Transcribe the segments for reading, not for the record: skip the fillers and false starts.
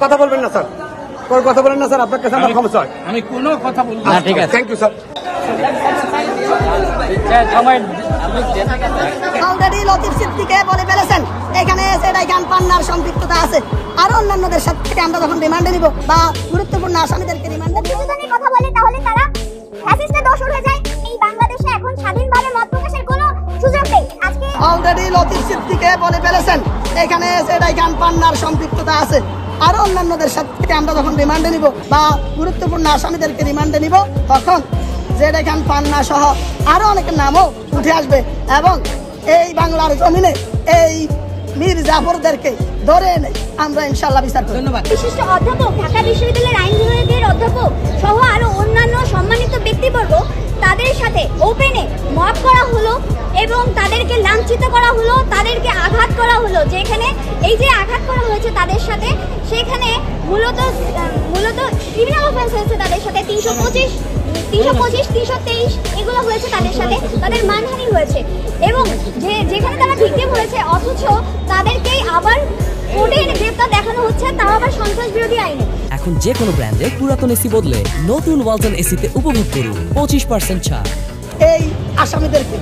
কথা বলবেন না স্যার, কথা বলেন না স্যার, আপনার কাছে আমার ক্ষমা চাই। আমি কোনো কথা বলবো না, ঠিক আছে, thank you sir. Already Latif সিদ্দিকে বলে ফেলেছেন এখানে সেটাইখান পান্নার সম্পৃক্ততা আছে। আর অন্যান্যদের সাথে আমরা যখন রিমান্ডে নিব বা গুরুত্বপূর্ণ আসামিদেরকে রিমান্ডে নিব, যদি কথা বলে তাহলে তারা ফ্যাসিস্টের দোষর হয়ে যায়। এই বাংলাদেশে এখন স্বাধীনভাবে মত প্রকাশের কোনো সুযোগ নেই। আজকে অলরেডি লতিফ সিদ্দিকে বলে ফেলেছেন এখানে সেটাইখান পান্নার সম্পৃক্ততা আছে। আর অন্যান্যদের সাথে আমরা যখন রিমান্ডে নিব বা গুরুত্বপূর্ণ আসামিদেরকে রিমান্ডে নিব, তখন সেটাইখান পান্না সহ আরো অনেকের নামও উঠে আসবে এবং এই বাংলার জমিনে এই মীর জাফরদেরকে ধরে এনে আমরা ইনশাআল্লাহ বিচার করব। ধন্যবাদ। বিশিষ্ট অধ্যাপক, ঢাকা বিশ্ববিদ্যালয়ের আইন বিভাগের অধ্যাপক সহ আরো অন্যান্য সম্মানিত ব্যক্তিবর্গ, তাদের সাথে ওপেনে মব করা হলো এবং তাদেরকে লাঞ্ছিত করা হলো, তাদেরকে আঘাত করা হলো। যেখানে এই যে আঘাত করা হয়েছে তাদের সাথে, সেখানে মূলত ক্রিমিনাল অফেন্স হয়েছে তাদের সাথে 325, 323 এগুলো হয়েছে তাদের সাথে, তাদের মানহানি হয়েছে এবং যেখানে তারা ভিকটিম হয়েছে, অথচ তাদেরকেই আবার কোর্টে এনে গ্রেফতার দেখানো হচ্ছে, তাও আবার সন্ত্রাস বিরোধী আইনে। এখন যে কোনো ব্র্যান্ডের পুরাতন এসি বদলে নতুন ওয়ালটন এসিতে উপভোগ করুন 25% ছাড়। এই আসামিদেরকে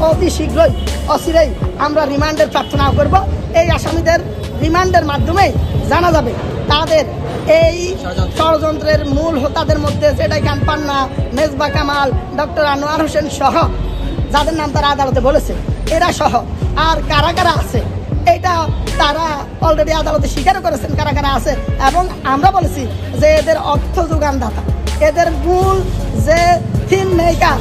অতি শীঘ্রই অচিরেই আমরা রিমান্ডের প্রার্থনা করব। এই আসামিদের রিমান্ডের মাধ্যমে জানা যাবে তাদের এই ষড়যন্ত্রের মূল হোতাদের মধ্যে সেটাইখান পান্না, মেজবা কামাল, ডক্টর আনোয়ার হোসেন সহ যাদের নাম তারা আদালতে বলেছে, এরা সহ আর কারা কারা আছে এটা তারা অলরেডি আদালতে স্বীকারও করেছেন কারা কারা আছে। এবং আমরা বলেছি যে এদের অর্থ যোগানদাতা, এদের মূল যে থিম মেকার,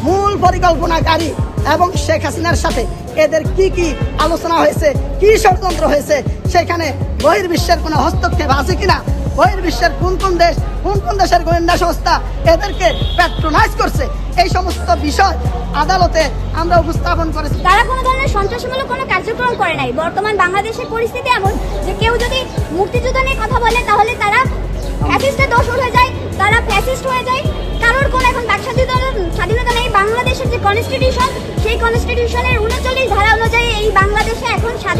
মূল পরিকল্পনাকারী এবং শেখ হাসিনার সাথে এদের কি কি আলোচনা হয়েছে, কি ষড়যন্ত্র হয়েছে, সেখানে বহির্বিশ্বের কোনো হস্তক্ষেপ আছে কিনা, বহির্বিশ্বের কোন কোন দেশের গোয়েন্দা সংস্থা এদেরকে প্যাট্রোনাইজ করছে, এই সমস্ত বিষয় আদালতে আমরা উপস্থাপন করেছি। তারা কোনো ধরনের সন্ত্রাসমূলক কোনো কার্যক্রম করে নাই। বর্তমান বাংলাদেশের পরিস্থিতি এমন যে কেউ যদি মুক্তিযুদ্ধ নিয়ে কথা বলে তাহলে তারা ফ্যাসিস্টের দোষর হয়ে যায়, তারা ফ্যাসিস্ট হয়ে যায়। কারোর কোনো এখন স্বাধীনতা নেই। বাংলাদেশের যে কনস্টিটিউশন, সেই কনস্টিটিউশনের 39 ধারা অনুযায়ী এই বাংলাদেশে এখন স্বাধীন